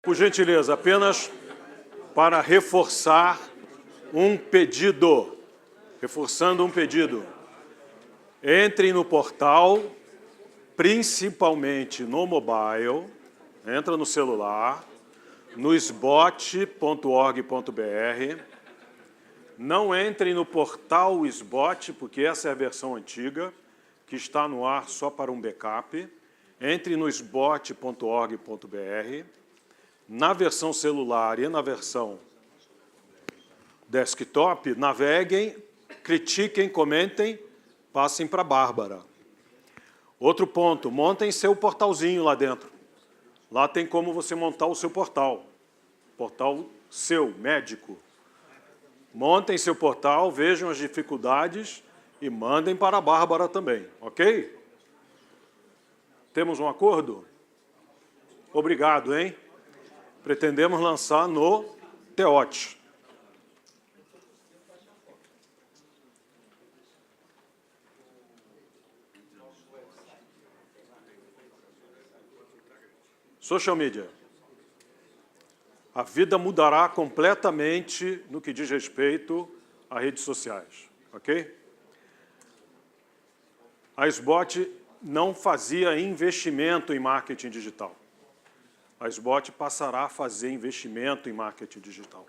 Por gentileza, apenas para reforçar um pedido. Reforçando um pedido. Entrem no portal, principalmente no mobile, entra no celular, no sbot.org.br. Não entrem no portal SBOT, porque essa é a versão antiga, que está no ar só para um backup. Entre no sbot.org.br. Na versão celular e na versão desktop, naveguem, critiquem, comentem, passem para a Bárbara. Outro ponto, montem seu portalzinho lá dentro. Lá tem como você montar o seu portal. Portal seu, médico. Montem seu portal, vejam as dificuldades e mandem para a Bárbara também, ok? Temos um acordo? Obrigado, hein? Pretendemos lançar no TEOT. Social media. A vida mudará completamente no que diz respeito a redes sociais, ok? A SBOT não fazia investimento em marketing digital. A SBOT passará a fazer investimento em marketing digital.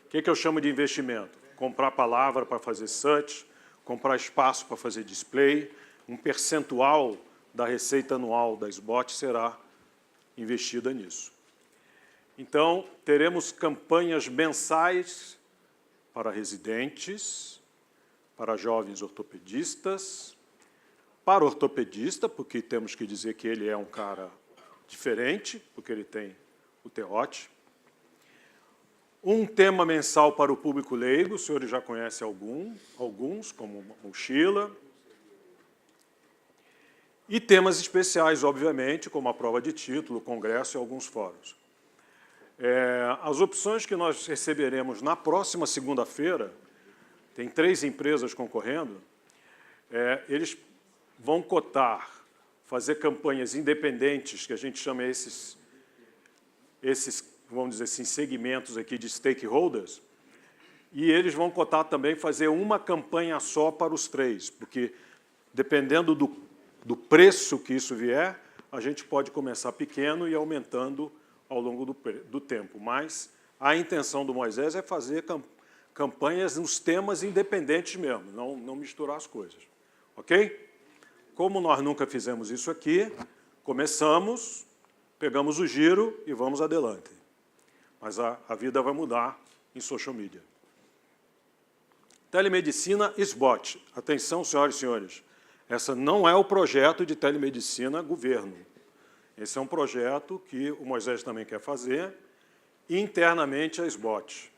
O que eu chamo de investimento? Comprar palavra para fazer search, comprar espaço para fazer display, um percentual da receita anual da SBOT será investida nisso. Então, teremos campanhas mensais para residentes, para jovens ortopedistas, para ortopedista, porque temos que dizer que ele é um cara diferente, porque ele tem o TEOT. Um tema mensal para o público leigo, os senhores já conhecem alguns, como mochila. E temas especiais, obviamente, como a prova de título, o congresso e alguns fóruns. As opções que nós receberemos na próxima segunda-feira, tem 3 empresas concorrendo, eles vão cotar, fazer campanhas independentes, que a gente chama esses, vamos dizer assim, segmentos aqui de stakeholders, e eles vão cotar também fazer uma campanha só para os 3, porque dependendo do preço que isso vier, a gente pode começar pequeno e ir aumentando ao longo do tempo. Mas a intenção do Moisés é fazer campanhas nos temas independentes mesmo, não misturar as coisas. Ok? Como nós nunca fizemos isso aqui, começamos, pegamos o giro e vamos adelante. Mas a vida vai mudar em social media. Telemedicina SBOT. Atenção, senhoras e senhores. Essa não é o projeto de telemedicina governo. Esse é um projeto que o Moisés também quer fazer, internamente a SBOT.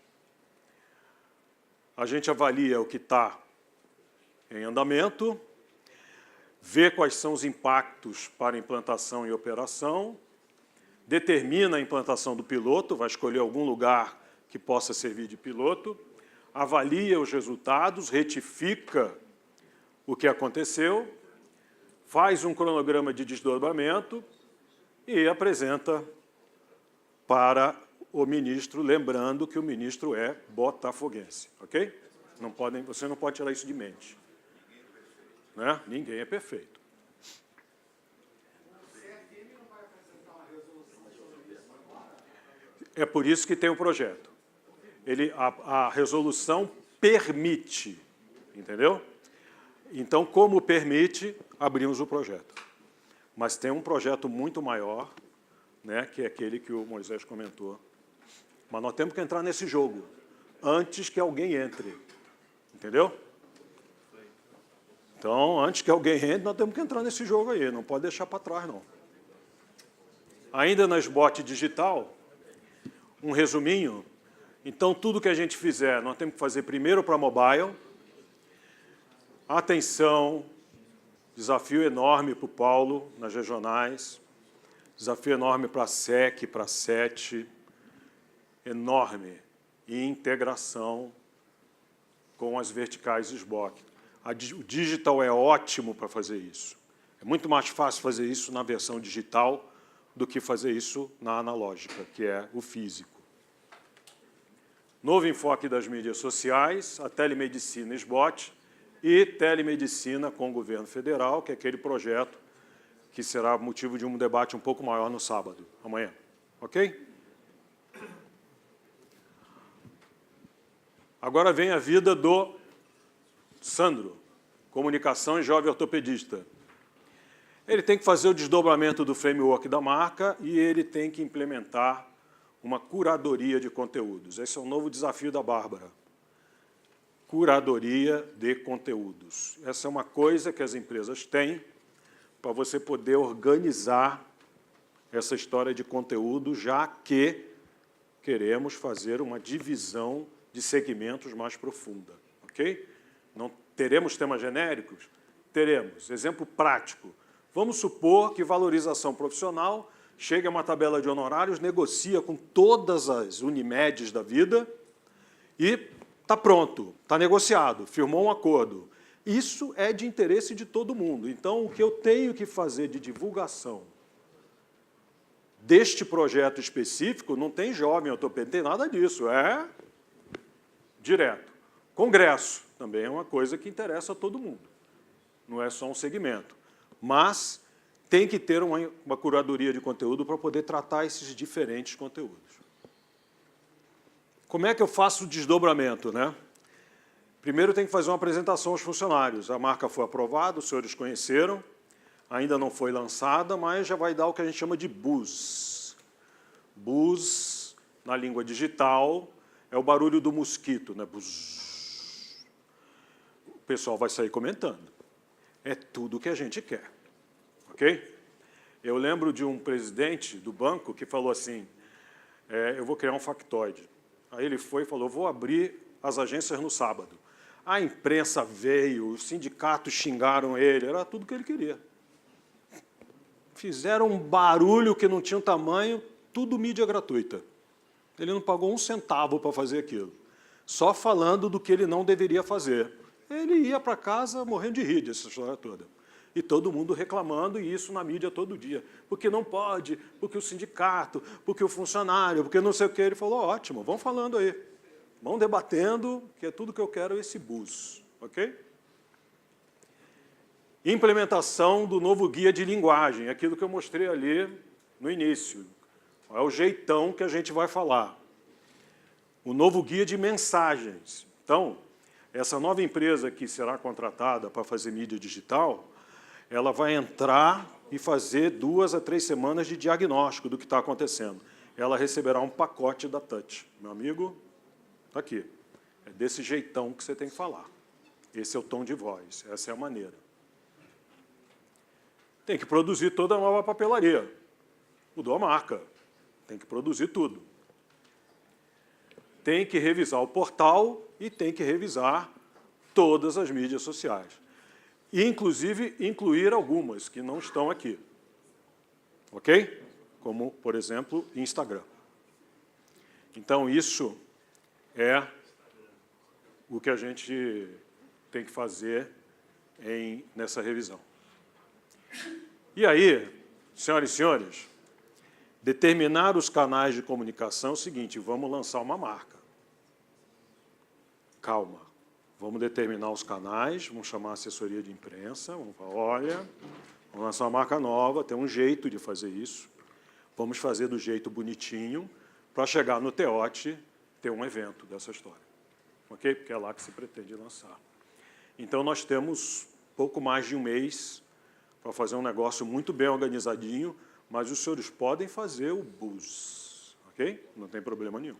A gente avalia o que está em andamento, vê quais são os impactos para implantação e operação, determina a implantação do piloto, vai escolher algum lugar que possa servir de piloto, avalia os resultados, retifica o que aconteceu, faz um cronograma de desdobramento e apresenta para o ministro, lembrando que o ministro é botafoguense, ok? Você não pode tirar isso de mente. Né? Ninguém é perfeito. É por isso que tem o projeto. A resolução permite, entendeu? Então, como permite, abrimos o projeto. Mas tem um projeto muito maior, né, que é aquele que o Moisés comentou. Mas nós temos que entrar nesse jogo, antes que alguém entre. Entendeu? Então, antes que alguém entre, nós temos que entrar nesse jogo aí, não pode deixar para trás, não. Ainda na SBOT digital, um resuminho. Então, tudo que a gente fizer, nós temos que fazer primeiro para mobile. Atenção, desafio enorme para o Paulo, nas regionais. Desafio enorme para a SEC, para a SET. Enorme. E integração com as verticais SBOT. O digital é ótimo para fazer isso. É muito mais fácil fazer isso na versão digital do que fazer isso na analógica, que é o físico. Novo enfoque das mídias sociais, a telemedicina SBOT e telemedicina com o governo federal, que é aquele projeto que será motivo de um debate um pouco maior no sábado, amanhã. Ok? Agora vem a vida do Sandro, comunicação e jovem ortopedista. Ele tem que fazer o desdobramento do framework da marca e ele tem que implementar uma curadoria de conteúdos. Esse é o novo desafio da Bárbara. Curadoria de conteúdos. Essa é uma coisa que as empresas têm para você poder organizar essa história de conteúdo, já que queremos fazer uma divisão de segmentos mais profunda. Ok? Não teremos temas genéricos? Teremos. Exemplo prático. Vamos supor que valorização profissional chega a uma tabela de honorários, negocia com todas as Unimedes da vida e está pronto, está negociado, firmou um acordo. Isso é de interesse de todo mundo. Então, o que eu tenho que fazer de divulgação deste projeto específico, não tem jovem ortopedista, não tem nada disso, é direto. Congresso também é uma coisa que interessa a todo mundo, não é só um segmento. Mas tem que ter uma curadoria de conteúdo para poder tratar esses diferentes conteúdos. Como é que eu faço o desdobramento, né? Primeiro tem que fazer uma apresentação aos funcionários. A marca foi aprovada, os senhores conheceram, ainda não foi lançada, mas já vai dar o que a gente chama de buzz. Buzz, na língua digital, é o barulho do mosquito, né? Buzz. O pessoal vai sair comentando. É tudo o que a gente quer. Ok? Eu lembro de um presidente do banco que falou assim, eu vou criar um factoide. Aí ele foi e falou, vou abrir as agências no sábado. A imprensa veio, os sindicatos xingaram ele, era tudo que ele queria. Fizeram um barulho que não tinha um tamanho, tudo mídia gratuita. Ele não pagou um centavo para fazer aquilo. Só falando do que ele não deveria fazer. Ele ia para casa morrendo de rir dessa história toda. E todo mundo reclamando, e isso na mídia todo dia. Porque não pode, porque o sindicato, porque o funcionário, porque não sei o quê. Ele falou, ótimo, vão falando aí. Vão debatendo, que é tudo que eu quero, esse bus. Ok? Implementação do novo guia de linguagem, aquilo que eu mostrei ali no início. É o jeitão que a gente vai falar. O novo guia de mensagens. Então, essa nova empresa que será contratada para fazer mídia digital, ela vai entrar e fazer 2 a 3 semanas de diagnóstico do que está acontecendo. Ela receberá um pacote da Touch. Meu amigo, está aqui. É desse jeitão que você tem que falar. Esse é o tom de voz, essa é a maneira. Tem que produzir toda a nova papelaria. Mudou a marca. Tem que produzir tudo. Tem que revisar o portal e tem que revisar todas as mídias sociais. E, inclusive, incluir algumas que não estão aqui. Ok? Como, por exemplo, Instagram. Então, isso é o que a gente tem que fazer nessa revisão. E aí, senhoras e senhores, determinar os canais de comunicação é o seguinte, vamos lançar uma marca. Calma, vamos determinar os canais, vamos chamar a assessoria de imprensa, vamos falar, olha, vamos lançar uma marca nova, tem um jeito de fazer isso, vamos fazer do jeito bonitinho, para chegar no TEOT, ter um evento dessa história. Ok? Porque é lá que se pretende lançar. Então, nós temos pouco mais de um mês para fazer um negócio muito bem organizadinho, mas os senhores podem fazer o buzz, ok? Não tem problema nenhum.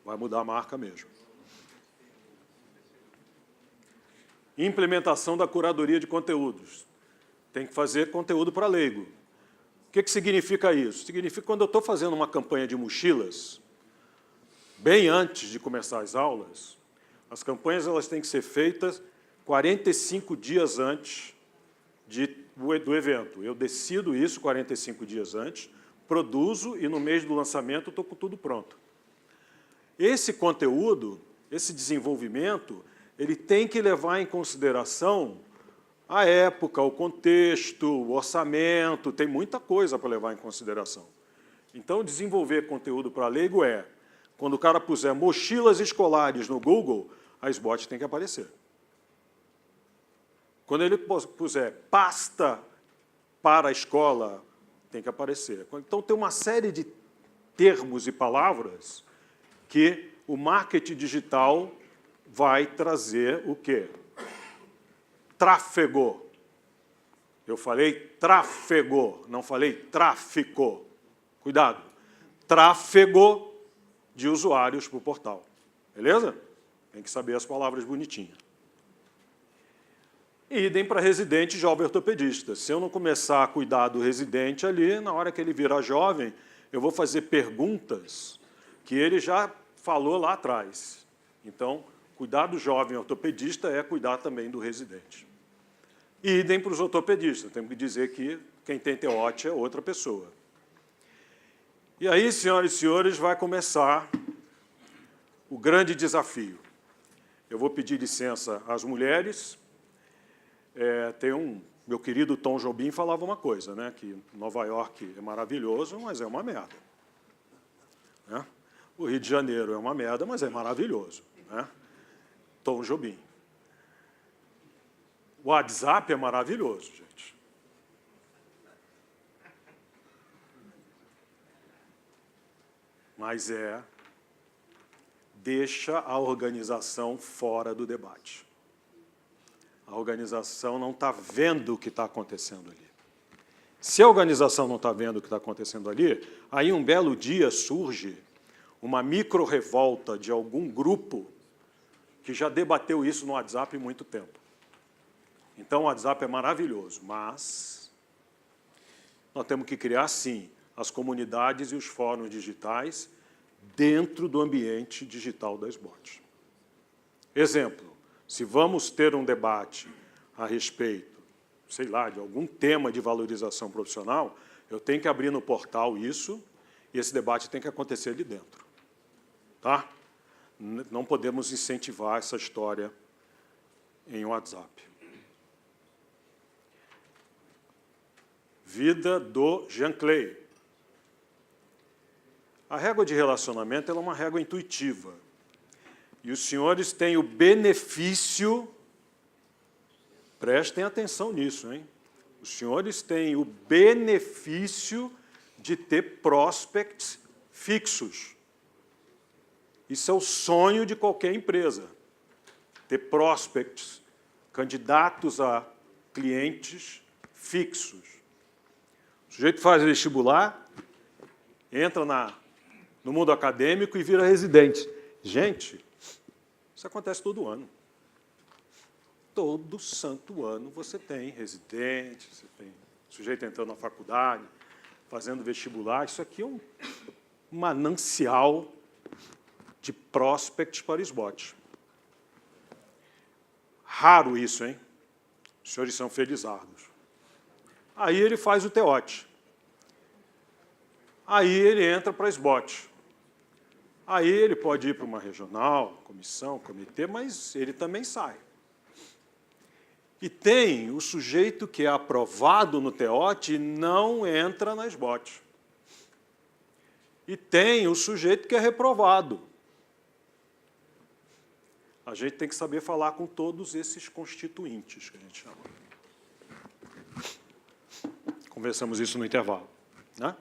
Vai mudar a marca mesmo. Implementação da curadoria de conteúdos. Tem que fazer conteúdo para leigo. O que significa isso? Significa que quando eu estou fazendo uma campanha de mochilas, bem antes de começar as aulas, as campanhas elas têm que ser feitas 45 dias antes do evento. Eu decido isso 45 dias antes, produzo e no mês do lançamento estou com tudo pronto. Esse conteúdo, esse desenvolvimento, ele tem que levar em consideração A época, o contexto, o orçamento, tem muita coisa para levar em consideração. Então, desenvolver conteúdo para leigo quando o cara puser mochilas escolares no Google, a SBOT tem que aparecer. Quando ele puser pasta para a escola, tem que aparecer. Então, tem uma série de termos e palavras que o marketing digital vai trazer o quê? Tráfego. Eu falei tráfego, não falei tráfico. Cuidado. Tráfego de usuários para o portal. Beleza? Tem que saber as palavras bonitinhas. Idem para residente jovem ortopedista. Se eu não começar a cuidar do residente ali, na hora que ele virar jovem, eu vou fazer perguntas que ele já falou lá atrás. Então, cuidar do jovem ortopedista é cuidar também do residente. Idem para os ortopedistas. Temos que dizer que quem tem TEOT é outra pessoa. E aí, senhoras e senhores, vai começar o grande desafio. Eu vou pedir licença às mulheres. Meu querido Tom Jobim falava uma coisa, né, que Nova York é maravilhoso, mas é uma merda. Né? O Rio de Janeiro é uma merda, mas é maravilhoso. Né? Tom Jobim. O WhatsApp é maravilhoso, gente. Mas deixa a organização fora do debate. A organização não está vendo o que está acontecendo ali. Se a organização não está vendo o que está acontecendo ali, aí um belo dia surge uma micro-revolta de algum grupo que já debateu isso no WhatsApp há muito tempo. Então, o WhatsApp é maravilhoso, mas nós temos que criar, sim, as comunidades e os fóruns digitais dentro do ambiente digital da SBOT. Exemplo. Se vamos ter um debate a respeito, sei lá, de algum tema de valorização profissional, eu tenho que abrir no portal isso, e esse debate tem que acontecer ali dentro. Tá? Não podemos incentivar essa história em WhatsApp. Vida do Jean Clay. A régua de relacionamento ela é uma régua intuitiva. E os senhores têm o benefício, prestem atenção nisso, hein? Os senhores têm o benefício de ter prospects fixos. Isso é o sonho de qualquer empresa. Ter prospects, candidatos a clientes fixos. O sujeito faz vestibular, entra no mundo acadêmico e vira residente. Gente, isso acontece todo ano. Todo santo ano você tem residente, você tem sujeito entrando na faculdade, fazendo vestibular. Isso aqui é um manancial de prospects para SBOT. Raro isso, hein? Os senhores são felizardos. Aí ele faz o TEOT. Aí ele entra para a SBOT. Aí ele pode ir para uma regional, comissão, comitê, mas ele também sai. E tem o sujeito que é aprovado no TEOT e não entra na SBOT. E tem o sujeito que é reprovado. A gente tem que saber falar com todos esses constituintes, que a gente chama. Conversamos isso no intervalo. Né?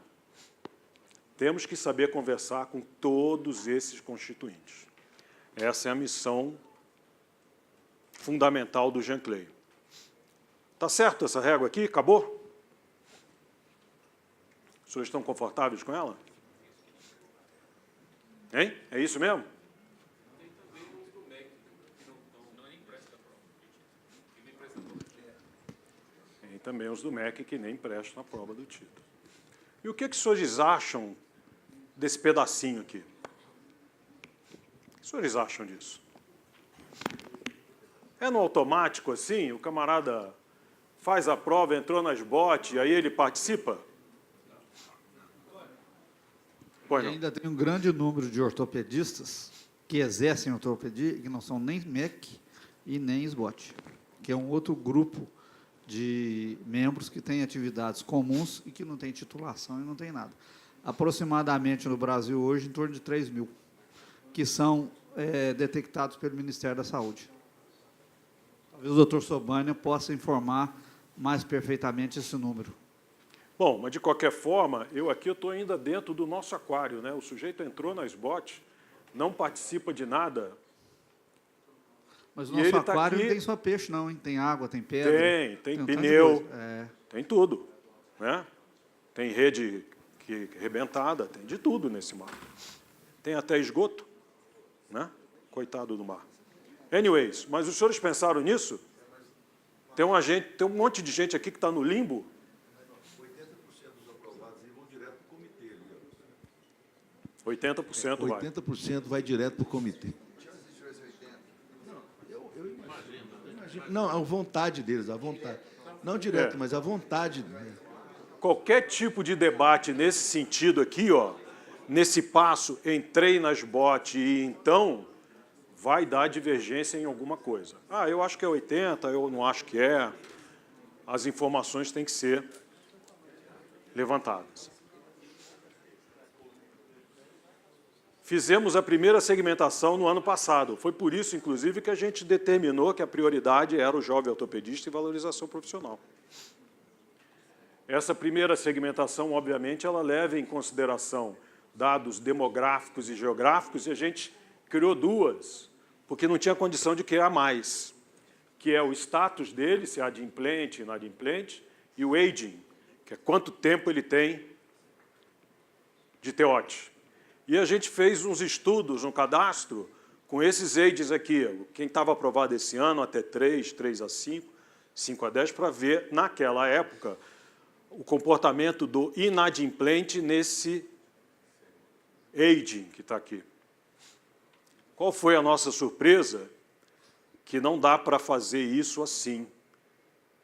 Temos que saber conversar com todos esses constituintes. Essa é a missão fundamental do Jean Clay. Está certo essa régua aqui? Acabou? Os senhores estão confortáveis com ela? Hein? É isso mesmo? Tem também os do MEC que não nem prestam a prova. Que nem prestam a prova do título. Tem também os do MEC que nem prestam a prova do título. E o que os senhores acham desse pedacinho aqui? O que os senhores acham disso? É no automático assim? O camarada faz a prova, entrou na SBOT e aí ele participa? E ainda tem um grande número de ortopedistas que exercem ortopedia e que não são nem MEC e nem SBOT, que é um outro grupo de membros que têm atividades comuns e que não têm titulação e não têm nada. Aproximadamente no Brasil hoje, em torno de 3 mil, que são detectados pelo Ministério da Saúde. Talvez o doutor Sobania possa informar mais perfeitamente esse número. Bom, mas de qualquer forma, eu estou ainda dentro do nosso aquário, né? O sujeito entrou na SBOT, não participa de nada. Mas o nosso aquário não tem só peixe, não, hein? Tem água, tem pedra. Tem pneu, tem tudo, né? Tem rede arrebentada, tem de tudo nesse mar. Tem até esgoto, né? Coitado do mar. Anyways, mas os senhores pensaram nisso? Tem um monte de gente aqui que está no limbo. 80% dos aprovados vão direto para o comitê. 80% vai. 80% vai direto para o comitê. Não, a vontade deles, a vontade. Não direto, mas a vontade. Qualquer tipo de debate nesse sentido aqui, ó, nesse passo, entrei nas SBOT e então vai dar divergência em alguma coisa. Ah, eu acho que é 80, eu não acho que é. As informações têm que ser levantadas. Fizemos a primeira segmentação no ano passado. Foi por isso, inclusive, que a gente determinou que a prioridade era o jovem ortopedista e valorização profissional. Essa primeira segmentação, obviamente, ela leva em consideração dados demográficos e geográficos, e a gente criou duas, porque não tinha condição de criar mais, que é o status dele, se é adimplente, inadimplente, e o aging, que é quanto tempo ele tem de TEOT. E a gente fez uns estudos no cadastro com esses ages aqui, quem estava aprovado esse ano, até 3, 3 a 5, 5 a 10, para ver, naquela época, o comportamento do inadimplente nesse aging que está aqui. Qual foi a nossa surpresa? Que não dá para fazer isso assim,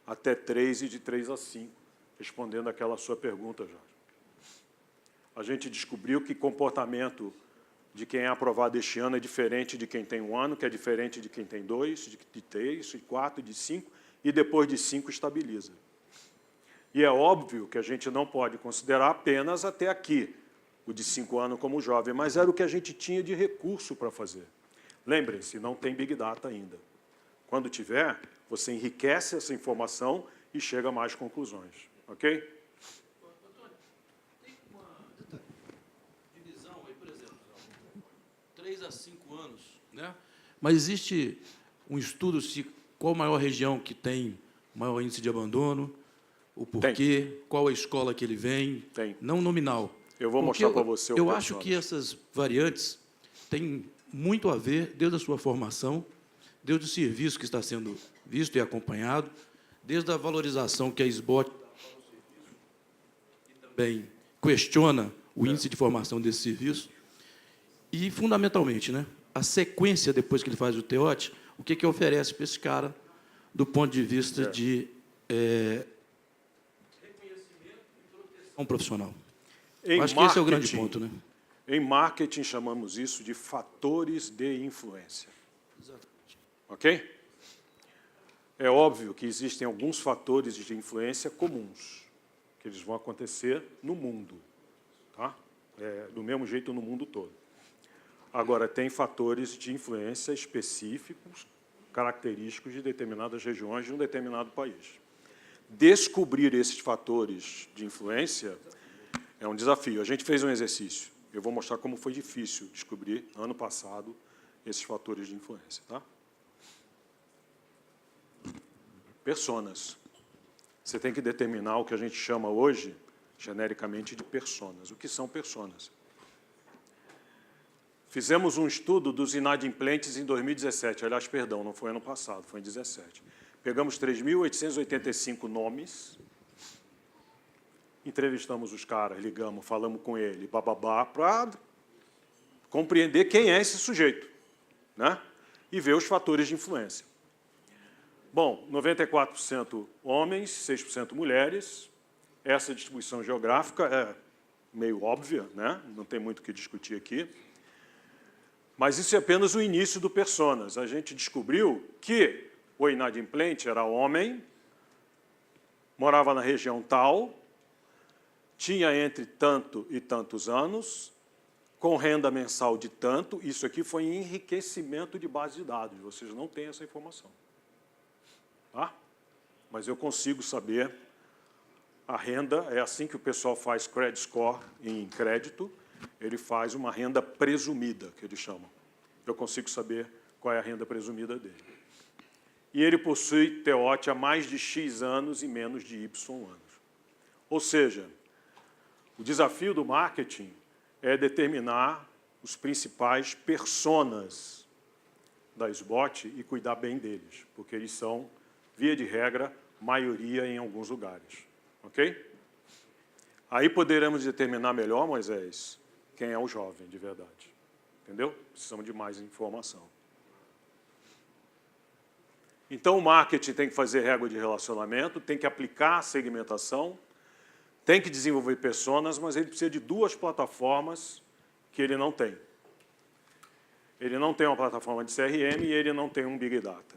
até 3 e de 3 a 5, respondendo aquela sua pergunta, Jorge. A gente descobriu que comportamento de quem é aprovado este ano é diferente de quem tem 1 ano, que é diferente de quem tem 2, de 3, de 4, de 5, e depois de 5 estabiliza. E é óbvio que a gente não pode considerar apenas até aqui, o de 5 anos como jovem, mas era o que a gente tinha de recurso para fazer. Lembrem-se, não tem Big Data ainda. Quando tiver, você enriquece essa informação e chega a mais conclusões. Ok? Antônio, tem uma divisão aí, por exemplo, 3 a 5 anos, né? Mas existe um estudo se qual a maior região que tem maior índice de abandono, o porquê, qual a escola que ele vem, não nominal. Eu vou mostrar para você o Eu acho que essas variantes têm muito a ver desde a sua formação, desde o serviço que está sendo visto e acompanhado, desde a valorização que a SBOT também questiona o índice de formação desse serviço e, fundamentalmente, né, a sequência, depois que ele faz o TEOT, o que oferece para esse cara do ponto de vista de reconhecimento e proteção profissional. Acho que esse é o grande ponto, né? Em marketing, chamamos isso de fatores de influência. Exatamente. Ok? É óbvio que existem alguns fatores de influência comuns, que eles vão acontecer no mundo, tá? Do mesmo jeito no mundo todo. Agora, tem fatores de influência específicos, característicos de determinadas regiões de um determinado país. Descobrir esses fatores de influência é um desafio. A gente fez um exercício. Eu vou mostrar como foi difícil descobrir, ano passado, esses fatores de influência. Tá? Personas. Você tem que determinar o que a gente chama hoje, genericamente, de personas. O que são personas? Fizemos um estudo dos inadimplentes em 2017. Aliás, perdão, não foi ano passado, foi em 2017. Pegamos 3.885 nomes, entrevistamos os caras, ligamos, falamos com ele, bababá, para compreender quem é esse sujeito, né? E ver os fatores de influência. Bom, 94% homens, 6% mulheres. Essa distribuição geográfica é meio óbvia, né? Não tem muito o que discutir aqui. Mas isso é apenas o início do Personas. A gente descobriu que o inadimplente era homem, morava na região tal, tinha entre tanto e tantos anos, com renda mensal de tanto. Isso aqui foi enriquecimento de base de dados, vocês não têm essa informação. Tá? Mas eu consigo saber a renda, é assim que o pessoal faz credit score em crédito, ele faz uma renda presumida, que eles chamam. Eu consigo saber qual é a renda presumida dele. E ele possui TEOT há mais de X anos e menos de Y anos. Ou seja, o desafio do marketing é determinar os principais personas da SBOT e cuidar bem deles, porque eles são, via de regra, maioria em alguns lugares. Ok? Aí poderemos determinar melhor, Moisés, quem é o jovem de verdade. Entendeu? Precisamos de mais informação. Então, o marketing tem que fazer régua de relacionamento, tem que aplicar a segmentação, tem que desenvolver personas, mas ele precisa de duas plataformas que ele não tem. Ele não tem uma plataforma de CRM e ele não tem um Big Data.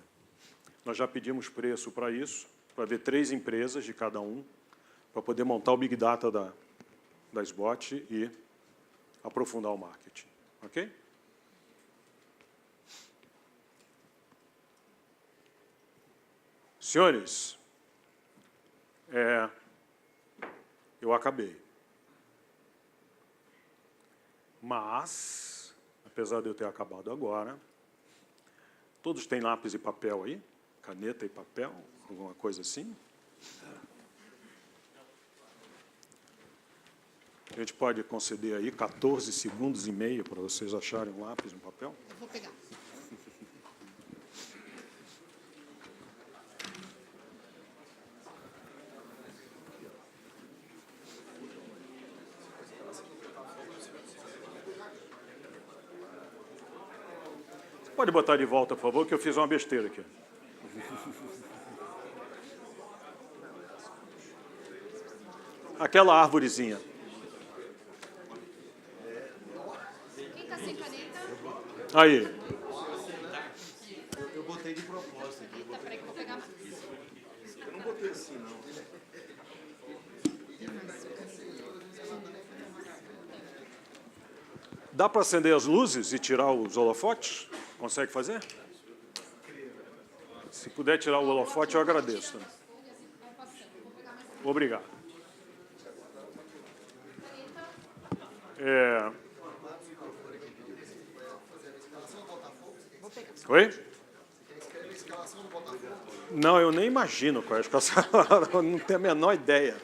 Nós já pedimos preço para isso, para ver 3 empresas de cada um, para poder montar o Big Data da SBOT e aprofundar o marketing. Ok? Senhores, eu acabei. Mas, apesar de eu ter acabado agora, todos têm lápis e papel aí? Caneta e papel? Alguma coisa assim? A gente pode conceder aí 14 segundos e meio para vocês acharem um lápis e um papel? Eu vou pegar. Pode botar de volta, por favor, que eu fiz uma besteira aqui. Aquela árvorezinha. Quem está sem caneta? Aí. Eu botei de propósito aqui. Eita, peraí que eu vou pegar mais. Eu não botei assim, não. Dá para acender as luzes e tirar os holofotes? Consegue fazer? Se puder tirar o holofote, eu agradeço também. Obrigado. Oi? Não, eu nem imagino qual é a escalação. Eu não tenho a menor ideia.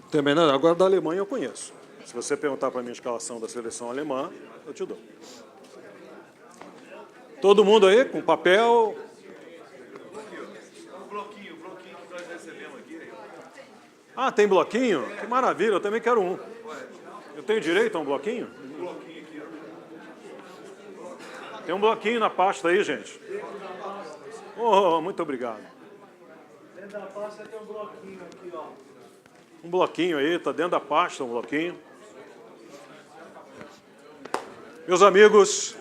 Não tenho a menor... Agora, da Alemanha eu conheço. Se você perguntar para mim a escalação da seleção alemã, eu te dou. Todo mundo aí com papel? O bloquinho que nós recebemos aqui. Ah, tem bloquinho? Que maravilha, eu também quero um. Eu tenho direito a um bloquinho? Um bloquinho aqui, ó. Tem um bloquinho na pasta aí, gente. Oh, muito obrigado. Dentro da pasta tem um bloquinho aqui, ó. Um bloquinho aí, está dentro da pasta, um bloquinho. Meus amigos,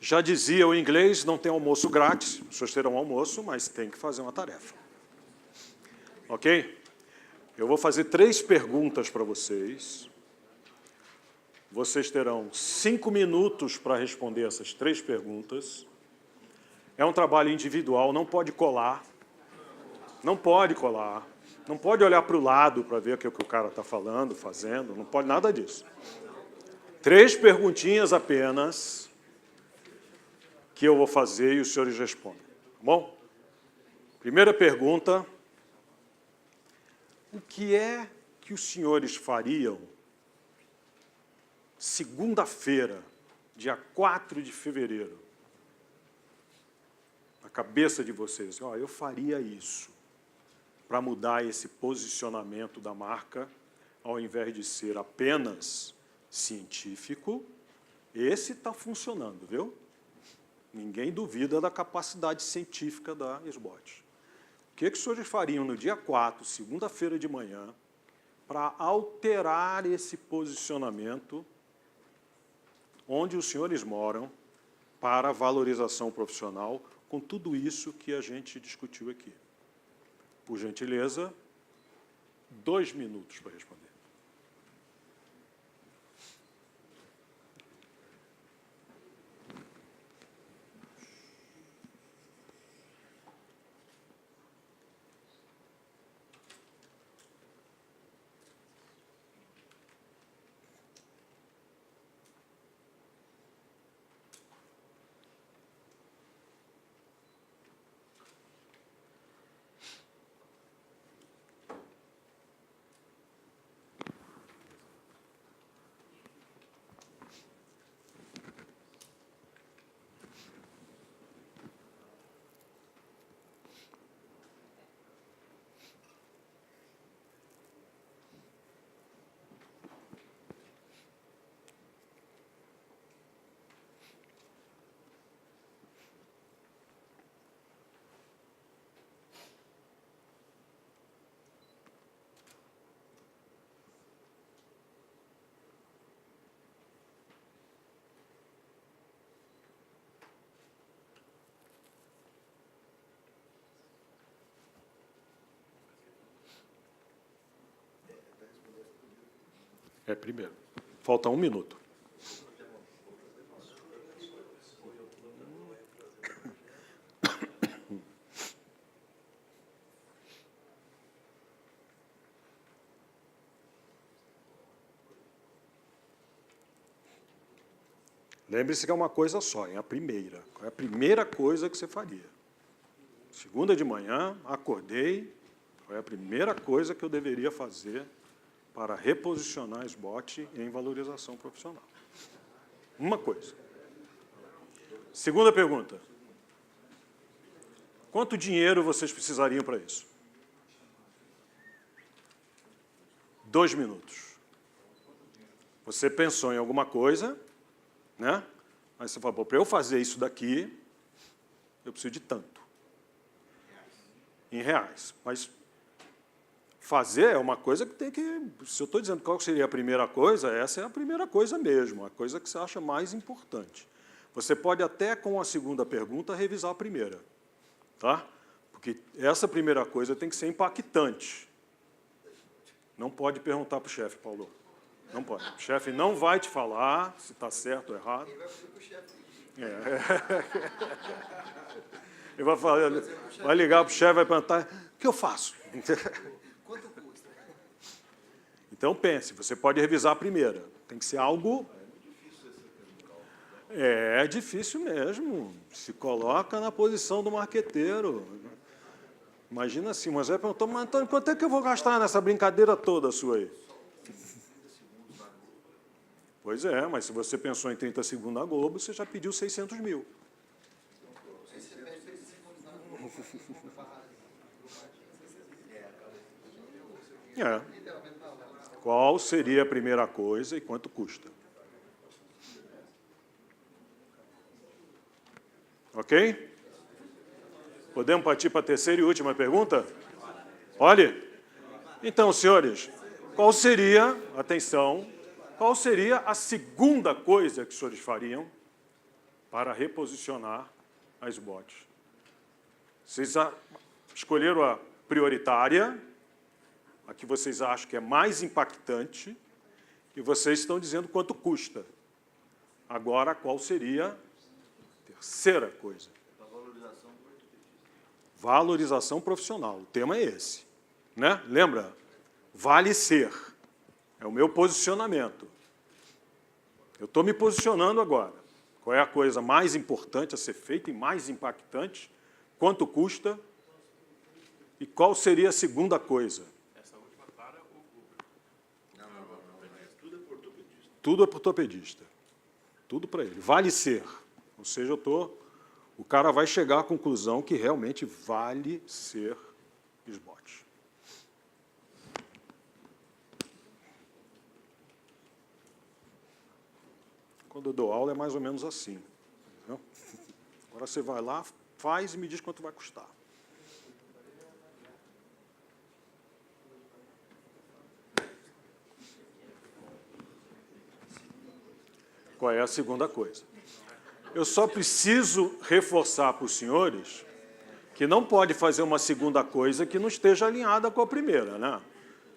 já dizia o inglês, não tem almoço grátis. Os senhores terão almoço, mas tem que fazer uma tarefa. Ok? Eu vou fazer 3 perguntas para vocês. Vocês terão 5 minutos para responder essas 3 perguntas. É um trabalho individual, não pode colar. Não pode colar. Não pode olhar para o lado para ver o que o cara está falando, fazendo. Não pode nada disso. 3 perguntinhas apenas que eu vou fazer e os senhores respondem. Tá bom? Primeira pergunta. O que é que os senhores fariam segunda-feira, dia 4 de fevereiro? Na cabeça de vocês, ó, eu faria isso para mudar esse posicionamento da marca, ao invés de ser apenas científico. Esse está funcionando, viu? Ninguém duvida da capacidade científica da SBOT. O que os senhores fariam no dia 4, segunda-feira de manhã, para alterar esse posicionamento onde os senhores moram para a valorização profissional, com tudo isso que a gente discutiu aqui? Por gentileza, 2 minutos para responder. É primeiro. Falta 1 minuto. Lembre-se que é uma coisa só, é a primeira. Qual é a primeira coisa que você faria? Segunda de manhã, acordei, qual é a primeira coisa que eu deveria fazer para reposicionar a SBOT em valorização profissional? Uma coisa. Segunda pergunta. Quanto dinheiro vocês precisariam para isso? 2 minutos. Você pensou em alguma coisa, né? Aí você fala, para eu fazer isso daqui, eu preciso de tanto. Em reais. Mas fazer é uma coisa que tem que... Se eu estou dizendo qual seria a primeira coisa, essa é a primeira coisa mesmo, a coisa que você acha mais importante. Você pode até, com a segunda pergunta, revisar a primeira. Tá? Porque essa primeira coisa tem que ser impactante. Não pode perguntar para o chefe, Paulo. Não pode. O chefe não vai te falar se está certo ou errado. Ele vai fazer para o chefe. Ele vai, falar, vai ligar para o chefe e vai perguntar, o que eu faço? Quanto custa? Então, pense, você pode revisar a primeira. Tem que ser algo... É difícil mesmo. Se coloca na posição do marqueteiro. Imagina assim, Moisés perguntou, mas Antônio, quanto é que eu vou gastar nessa brincadeira toda sua aí? Pois é, mas se você pensou em 30 segundos na Globo, você já pediu 600 mil. É. Qual seria a primeira coisa e quanto custa? Ok? Podemos partir para a terceira e última pergunta? Olhe. Então, senhores, qual seria, atenção, qual seria a segunda coisa que os senhores fariam para reposicionar a SBOT? Vocês escolheram a prioritária, a que vocês acham que é mais impactante, e vocês estão dizendo quanto custa. Agora, qual seria a terceira coisa? Valorização profissional. O tema é esse. Né? Lembra? Vale ser. É o meu posicionamento. Eu estou me posicionando agora. Qual é a coisa mais importante a ser feita e mais impactante? Quanto custa? E qual seria a segunda coisa? Essa última para o Google. Tudo é por ortopedista. Tudo é para o ortopedista. Tudo para ele. Vale ser. Ou seja, o cara vai chegar à conclusão que realmente vale ser SBOT. Quando eu dou aula é mais ou menos assim. Entendeu? Agora você vai lá, faz e me diz quanto vai custar. Qual é a segunda coisa? Eu só preciso reforçar para os senhores que não pode fazer uma segunda coisa que não esteja alinhada com a primeira, né?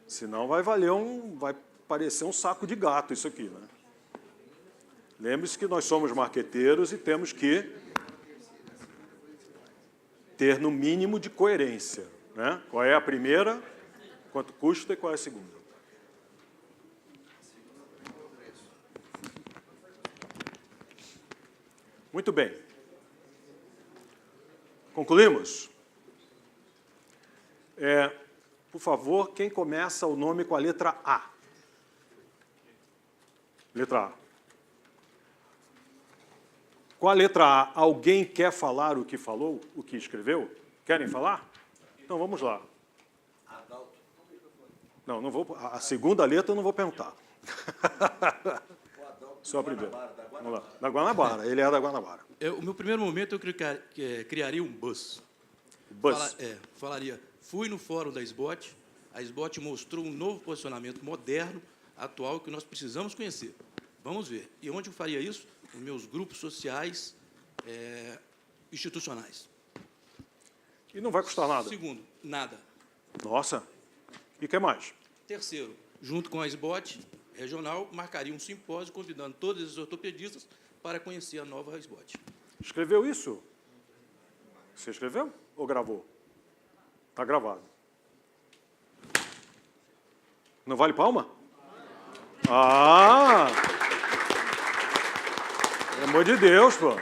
Senão vai parecer um saco de gato isso aqui, né? Lembre-se que nós somos marqueteiros e temos que ter no mínimo de coerência, né? Qual é a primeira, quanto custa e qual é a segunda. Muito bem. Concluímos? Por favor, quem começa o nome com a letra A? Letra A. Com a letra A, alguém quer falar o que falou, o que escreveu? Querem falar? Então, vamos lá. Não vou. A segunda letra eu não vou perguntar. Só a primeira. Vamos lá. Da Guanabara. Ele é da Guanabara. O meu primeiro momento, eu criaria um buzz. Buzz. Falaria, fui no fórum da SBOT, a SBOT mostrou um novo posicionamento moderno, atual, que nós precisamos conhecer. Vamos ver. E onde eu faria isso? Nos meus grupos sociais institucionais. E não vai custar nada. Segundo, nada. Nossa. E o que mais? Terceiro, junto com a SBOT regional, marcaria um simpósio convidando todos os ortopedistas para conhecer a nova SBOT. Escreveu isso? Você escreveu ou gravou? Está gravado. Não vale palma? Ah! Pelo amor de Deus, pô.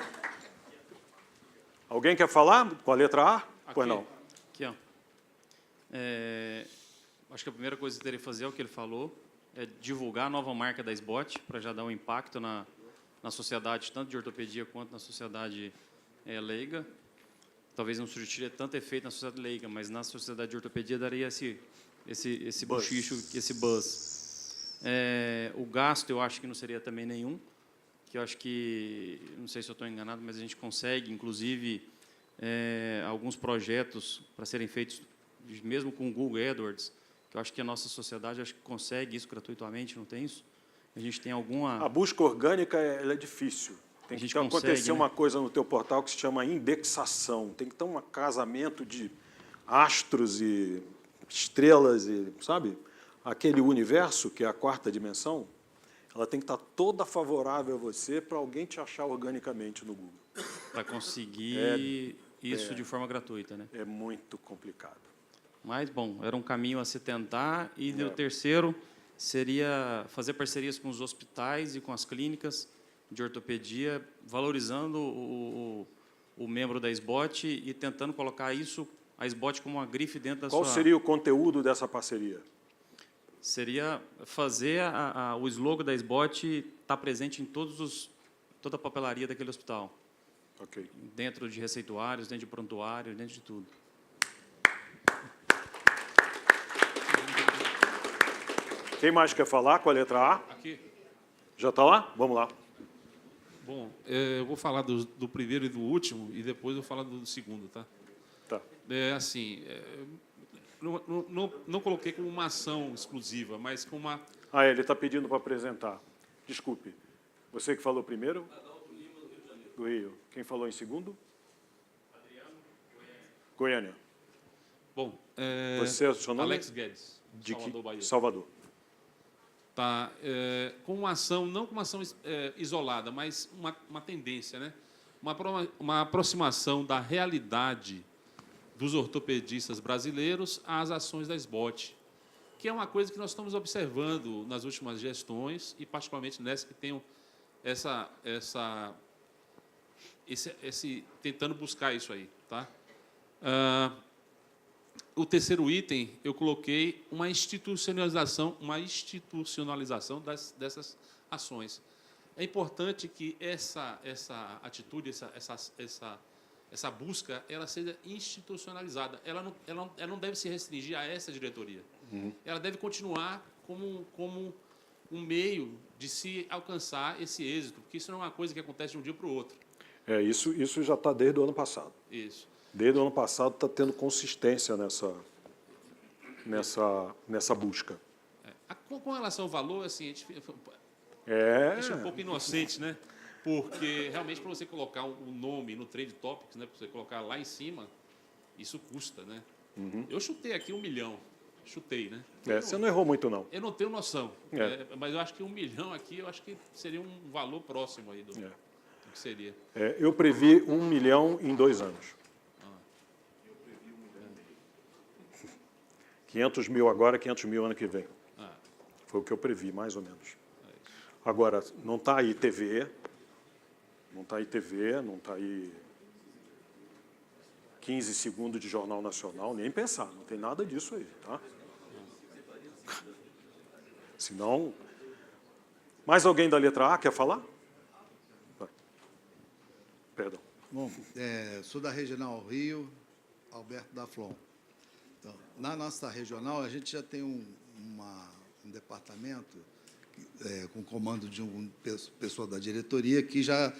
Alguém quer falar com a letra A? Pois não. Aqui, ó. Acho que a primeira coisa que teria que fazer é o que ele falou, é divulgar a nova marca da SBOT, para já dar um impacto na sociedade, tanto de ortopedia quanto na sociedade leiga. Talvez não surtiria tanto efeito na sociedade leiga, mas na sociedade de ortopedia daria esse bochicho, esse buzz. O gasto eu acho que não seria também nenhum, que eu acho que, não sei se eu estou enganado, mas a gente consegue, inclusive, alguns projetos para serem feitos, mesmo com o Google AdWords, que eu acho que a nossa sociedade acho que consegue isso gratuitamente, não tem isso? A gente tem alguma... A busca orgânica ela é difícil. Tem que acontecer uma coisa no teu portal que se chama indexação. Tem que ter um casamento de astros e estrelas, e, sabe? Aquele universo, que é a quarta dimensão, ela tem que estar toda favorável a você para alguém te achar organicamente no Google. Para conseguir isso de forma gratuita, né? É muito complicado. Mas, bom, era um caminho a se tentar. E o terceiro seria fazer parcerias com os hospitais e com as clínicas de ortopedia, valorizando o membro da SBOT e tentando colocar isso, a SBOT, como uma grife dentro da sua... Qual seria o conteúdo dessa parceria? Seria fazer o slogan da SBOT estar presente em toda a papelaria daquele hospital. Ok. Dentro de receituários, dentro de prontuários, dentro de tudo. Quem mais quer falar com a letra A? Aqui. Já está lá? Vamos lá. Bom, eu vou falar do primeiro e do último, e depois eu vou falar do segundo, tá? Tá. Não coloquei como uma ação exclusiva, mas como uma... Ah, ele está pedindo para apresentar. Desculpe. Você que falou primeiro? Do Rio. Quem falou em segundo? Goiânia. Bom, Você é o seu nome? Alex Guedes, De Salvador, Bahia. Salvador. Tá, com uma ação, não com uma ação isolada, mas uma tendência, né? Uma aproximação da realidade dos ortopedistas brasileiros às ações da SBOT, que é uma coisa que nós estamos observando nas últimas gestões, e particularmente nessa que tem tentando buscar isso aí, tá? O terceiro item, eu coloquei uma institucionalização dessas ações. É importante que essa atitude, essa busca, ela seja institucionalizada. Ela não deve se restringir a essa diretoria. Ela deve continuar como um meio de se alcançar esse êxito, porque isso não é uma coisa que acontece de um dia para o outro. Isso já está desde o ano passado. Isso. Desde o ano passado está tendo consistência nessa busca. Com relação ao valor, assim, a gente fica um pouco inocente, né? Porque, realmente, para você colocar um nome no Trade Topics, né, para você colocar lá em cima, Isso custa, né? Eu chutei aqui 1 milhão. Chutei, né? Você não errou muito, não. Eu não tenho noção. É. Mas eu acho que 1 milhão aqui, eu acho que seria um valor próximo aí do que seria. Eu previ 1 milhão em 2 anos. 500 mil agora, 500 mil ano que vem. Foi o que eu previ, mais ou menos. Agora, não está aí TV, não está aí 15 segundos de Jornal Nacional, nem pensar, não tem nada disso aí, tá? Senão... Mais alguém da letra A quer falar? Vai. Perdão. Bom, sou da Regional Rio, Alberto da Flon. Então, na nossa regional, a gente já tem um departamento com comando de uma pessoa da diretoria que já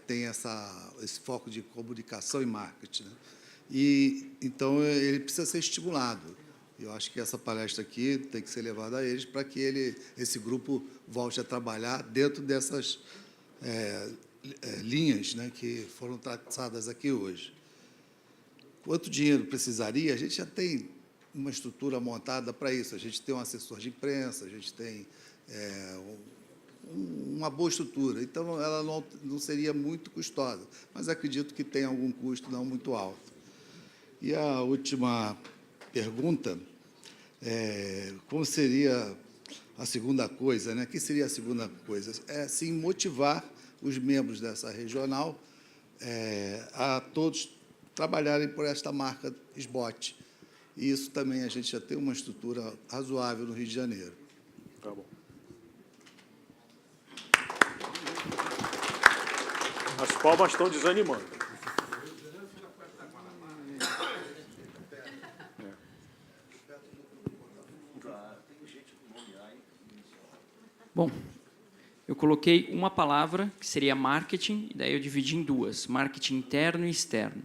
tem esse foco de comunicação e marketing, né? E, então, ele precisa ser estimulado. Eu acho que essa palestra aqui tem que ser levada a eles para que esse grupo volte a trabalhar dentro dessas linhas, né, que foram traçadas aqui hoje. Quanto dinheiro precisaria? A gente já tem uma estrutura montada para isso. A gente tem um assessor de imprensa, a gente tem uma boa estrutura. Então, ela não seria muito custosa, mas acredito que tem algum custo não muito alto. E a última pergunta, como seria a segunda coisa, né? O que seria a segunda coisa? Sim, motivar os membros dessa regional a todos trabalharem por esta marca SBOT. E isso também a gente já tem uma estrutura razoável no Rio de Janeiro. Tá bom. As palmas estão desanimando. Bom, eu coloquei uma palavra, que seria marketing, e daí eu dividi em duas, marketing interno e externo.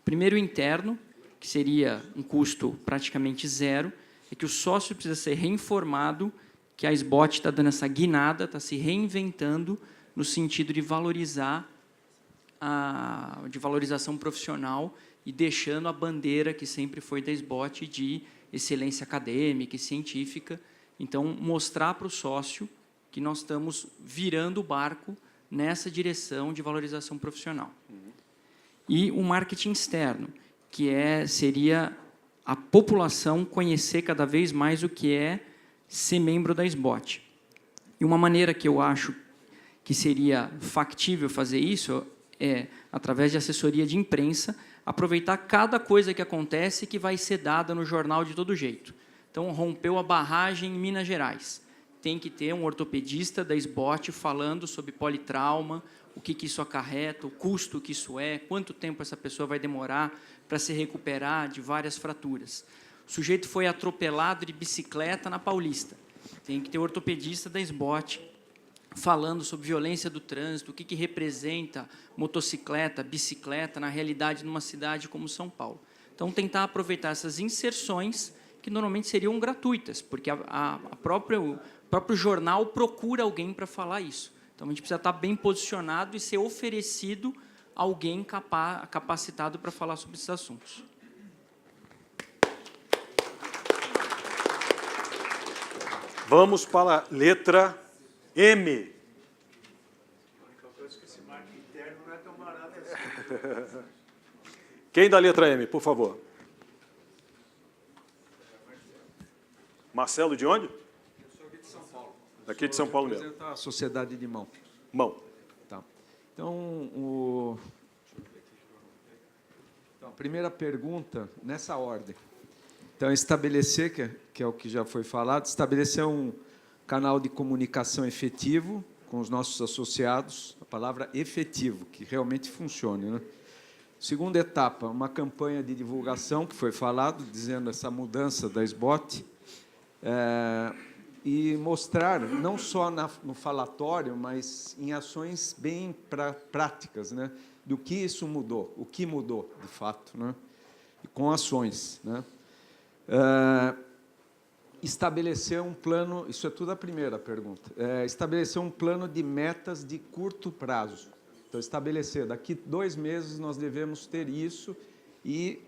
Primeiro, interno, que seria um custo praticamente zero, é que o sócio precisa ser reinformado que a SBOT está dando essa guinada, está se reinventando no sentido de valorizar de valorização profissional e deixando a bandeira que sempre foi da SBOT de excelência acadêmica e científica. Então, mostrar para o sócio que nós estamos virando o barco nessa direção de valorização profissional. E o marketing externo, que seria a população conhecer cada vez mais o que é ser membro da SBOT. E uma maneira que eu acho que seria factível fazer isso é, através de assessoria de imprensa, aproveitar cada coisa que acontece que vai ser dada no jornal de todo jeito. Então, rompeu a barragem em Minas Gerais. Tem que ter um ortopedista da SBOT falando sobre politrauma, o que isso acarreta, o custo que isso quanto tempo essa pessoa vai demorar para se recuperar de várias fraturas. O sujeito foi atropelado de bicicleta na Paulista. Tem que ter ortopedista da SBOT falando sobre violência do trânsito, o que representa motocicleta, bicicleta, na realidade, numa cidade como São Paulo. Então, tentar aproveitar essas inserções que normalmente seriam gratuitas, porque o próprio jornal procura alguém para falar isso. Então, a gente precisa estar bem posicionado e ser oferecido a alguém capacitado para falar sobre esses assuntos. Vamos para a letra M. Quem da letra M, por favor? Marcelo, de onde? Eu sou aqui de São Paulo. Aqui de São Paulo mesmo. Representar a Sociedade de Mão. Mão. Tá. Então, a primeira pergunta, nessa ordem. Então, estabelecer, que é o que já foi falado, estabelecer um canal de comunicação efetivo com os nossos associados, a palavra efetivo, que realmente funcione, né? Segunda etapa, uma campanha de divulgação, que foi falado, dizendo essa mudança da SBOT, e mostrar, não só no falatório, mas em ações bem práticas, né, do que isso mudou, o que mudou, de fato, né, e com ações, né. Estabelecer um plano, isso é tudo a primeira pergunta, estabelecer um plano de metas de curto prazo. Então, estabelecer, daqui 2 meses nós devemos ter isso e,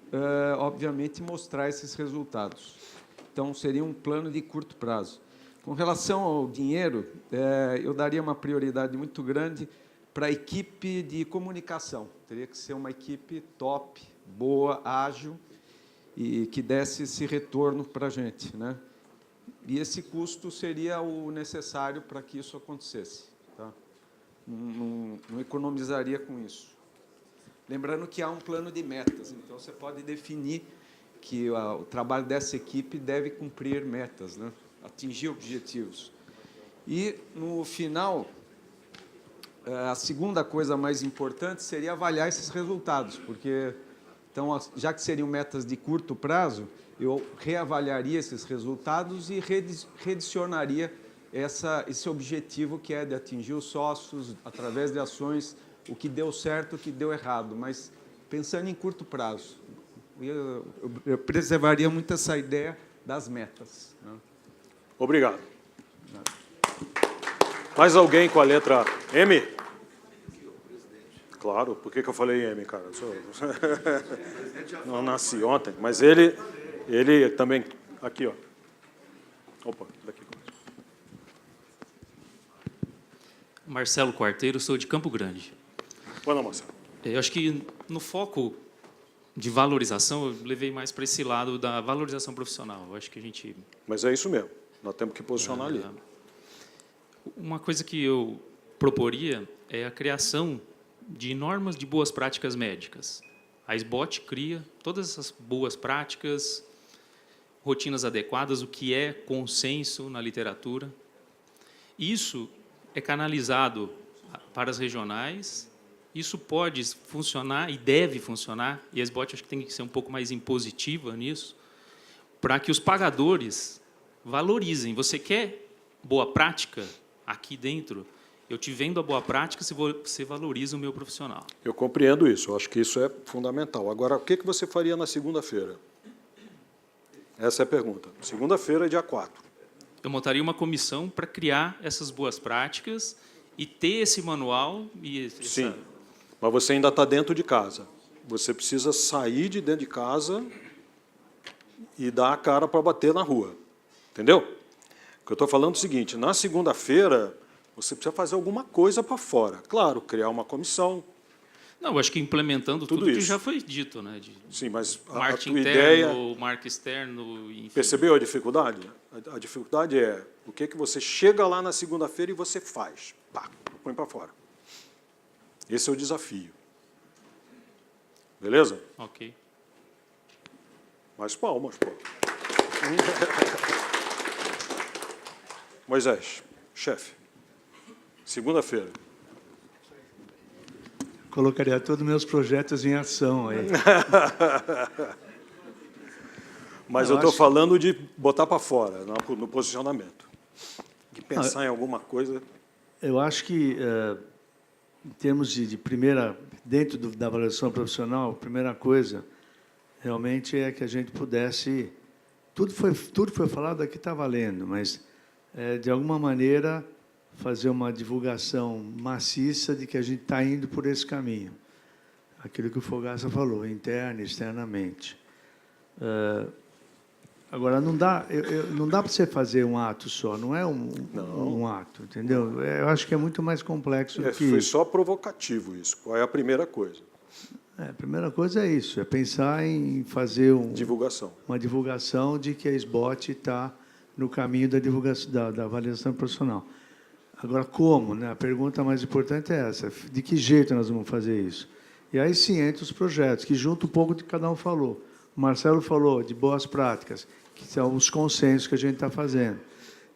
obviamente, mostrar esses resultados. Então, seria um plano de curto prazo. Com relação ao dinheiro, eu daria uma prioridade muito grande para a equipe de comunicação. Teria que ser uma equipe top, boa, ágil, e que desse esse retorno para a gente, né? E esse custo seria o necessário para que isso acontecesse. Tá? Não economizaria com isso. Lembrando que há um plano de metas, então você pode definir que o trabalho dessa equipe deve cumprir metas, né? Atingir objetivos. E, no final, a segunda coisa mais importante seria avaliar esses resultados, porque, então, já que seriam metas de curto prazo, eu reavaliaria esses resultados e redicionaria esse objetivo que é de atingir os sócios através de ações, o que deu certo, o que deu errado, mas pensando em curto prazo. Eu preservaria muito essa ideia das metas, né? Obrigado. Mais alguém com a letra M? Claro, por que eu falei M, cara? Não nasci ontem, mas ele também... Aqui, ó. Opa, daqui. Marcelo Quarteiro, sou de Campo Grande. Boa noite, Marcelo. Eu acho que no foco de valorização, eu levei mais para esse lado da valorização profissional. Eu acho que a gente... Mas é isso mesmo, nós temos que posicionar ali. Uma coisa que eu proporia é a criação de normas de boas práticas médicas. A SBOT cria todas essas boas práticas, rotinas adequadas, o que é consenso na literatura. Isso é canalizado para as regionais. Isso pode funcionar e deve funcionar, e a SBOT acho que tem que ser um pouco mais impositiva nisso, para que os pagadores valorizem. Você quer boa prática aqui dentro? Eu te vendo a boa prática se você valoriza o meu profissional. Eu compreendo isso, eu acho que isso é fundamental. Agora, o que você faria na segunda-feira? Essa é a pergunta. Segunda-feira, dia 4. Eu montaria uma comissão para criar essas boas práticas e ter esse manual e... Sim, mas você ainda está dentro de casa. Você precisa sair de dentro de casa e dar a cara para bater na rua. Entendeu? O que eu estou falando é o seguinte, na segunda-feira, você precisa fazer alguma coisa para fora. Claro, criar uma comissão. Não, eu acho que implementando tudo que já foi dito, né? Sim, mas a tua ideia... marca externo, enfim. Percebeu a dificuldade? A dificuldade é o que você chega lá na segunda-feira e você faz. Pá, põe para fora. Esse é o desafio. Beleza? Ok. Mais palmas, pô. Moisés, chefe. Segunda-feira. Colocaria todos os meus projetos em ação aí. Mas eu estou falando de botar para fora, no posicionamento. De pensar em alguma coisa. Eu acho que, em termos de primeira, dentro da avaliação profissional, a primeira coisa, realmente, é que a gente pudesse... Tudo foi falado aqui, está valendo, mas, de alguma maneira, fazer uma divulgação maciça de que a gente está indo por esse caminho. Aquilo que o Fogaça falou, interna e externamente. Agora, não dá para você fazer um ato só, não é um ato, entendeu? Eu acho que é muito mais complexo do que Foi só provocativo isso. Qual é a primeira coisa? A primeira coisa é isso, é pensar em fazer uma divulgação de que a SBOT está no caminho da divulgação, da avaliação profissional. Agora, como? Né? A pergunta mais importante é essa, de que jeito nós vamos fazer isso? E aí sim entra os projetos, que junto um pouco de que cada um falou. O Marcelo falou de boas práticas, que são os consensos que a gente está fazendo.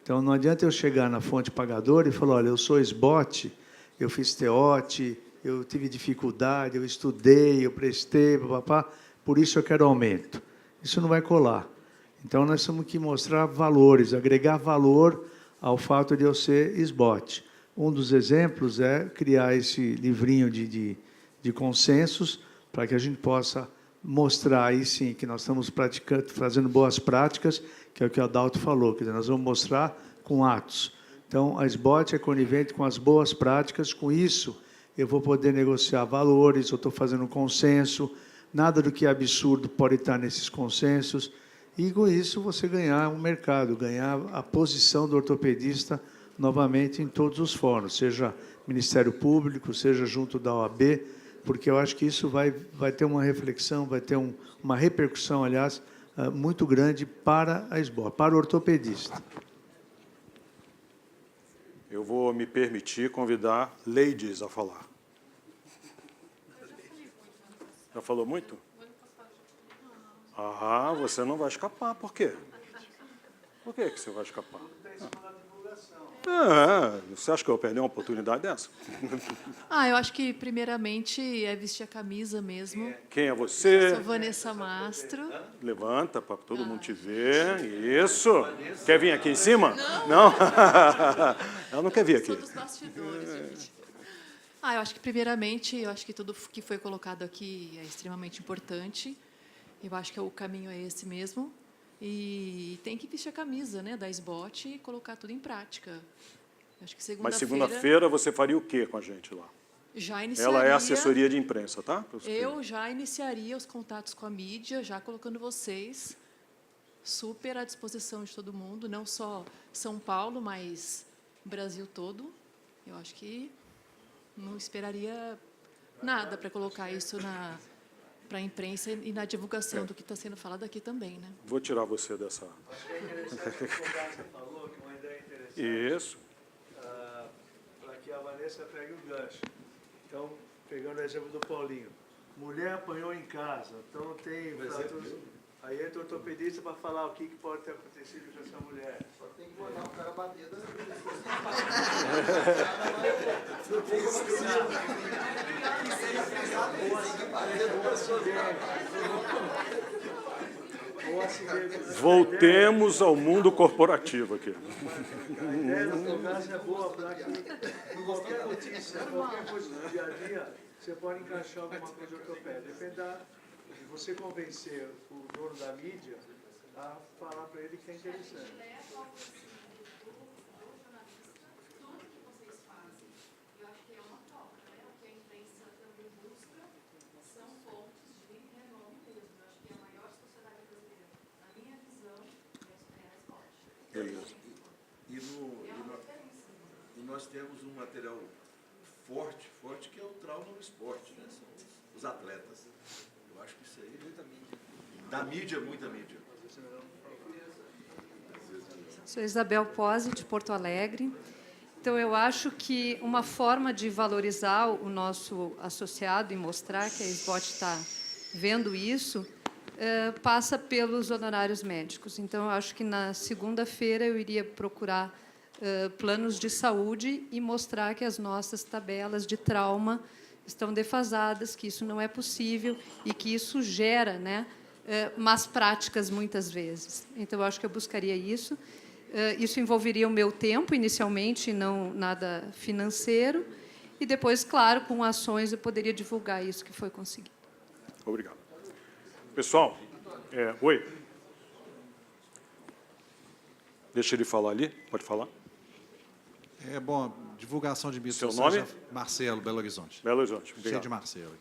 Então, não adianta eu chegar na fonte pagadora e falar, olha, eu sou SBOT, eu fiz TEOT, eu tive dificuldade, eu estudei, eu prestei, papapá, por isso eu quero aumento. Isso não vai colar. Então, nós temos que mostrar valores, agregar valor ao fato de eu ser SBOT. Um dos exemplos é criar esse livrinho de consensos para que a gente possa mostrar aí sim que nós estamos praticando, fazendo boas práticas, que é o que o Adalto falou, que nós vamos mostrar com atos. Então, a SBOT é conivente com as boas práticas, com isso eu vou poder negociar valores, eu estou fazendo um consenso, nada do que é absurdo pode estar nesses consensos, e com isso você ganhar um mercado, ganhar a posição do ortopedista novamente em todos os fóruns, seja Ministério Público, seja junto da OAB, porque eu acho que isso vai ter uma reflexão, vai ter uma repercussão, aliás, muito grande para a SBOT, para o ortopedista. Eu vou me permitir convidar ladies a falar. Já falou muito? Ah, você não vai escapar. Por quê? Por que você vai escapar? Você acha que eu vou perder uma oportunidade dessa? Eu acho que, primeiramente, é vestir a camisa mesmo. Quem é você? Eu sou Vanessa Mastro. Levanta para todo mundo te ver. Isso. Quer vir aqui em cima? Não? Ela não quer vir aqui. Sou dos bastidores, gente. Eu acho que, primeiramente, eu acho que tudo que foi colocado aqui é extremamente importante. Eu acho que o caminho é esse mesmo. E tem que vestir a camisa, né, da SBOT e colocar tudo em prática. Eu acho que Mas segunda-feira você faria o quê com a gente lá? Já iniciaria, ela é assessoria de imprensa, tá? Eu já iniciaria os contatos com a mídia, já colocando vocês super à disposição de todo mundo, não só São Paulo, mas Brasil todo. Eu acho que não esperaria nada para colocar isso para a imprensa e na divulgação do que está sendo falado aqui também, né? Vou tirar você dessa... Isso. Para que a Vanessa pegue o gancho. Então, pegando o exemplo do Paulinho. Mulher apanhou em casa, então tem... Aí entra o ortopedista para falar o que pode ter acontecido com essa mulher. Só tem que mandar o cara bater da... Voltemos ao mundo corporativo aqui. A ideia do conversa é boa para que qualquer notícia, qualquer coisa do dia a dia, você pode encaixar alguma coisa ortopédica. Depende de você convencer o dono da mídia a falar para ele que é interessante. E nós temos um material forte, que é o trauma no esporte, né? São os atletas. Eu acho que isso aí da mídia, muita mídia. Sou Isabel Pozzi, de Porto Alegre. Então, eu acho que uma forma de valorizar o nosso associado e mostrar que a SBOT está vendo isso passa pelos honorários médicos. Então, eu acho que na segunda-feira eu iria procurar planos de saúde e mostrar que as nossas tabelas de trauma estão defasadas, que isso não é possível e que isso gera, né, más práticas muitas vezes. Então, eu acho que eu buscaria isso. Isso envolveria o meu tempo, inicialmente, não nada financeiro, e depois, claro, com ações eu poderia divulgar isso que foi conseguido. Obrigado. Pessoal, oi. Deixa ele falar ali, pode falar. Bom, divulgação de mídias Seu sociais. nome? Marcelo, Belo Horizonte. Belo Horizonte, obrigado. Cheio de Marcelo.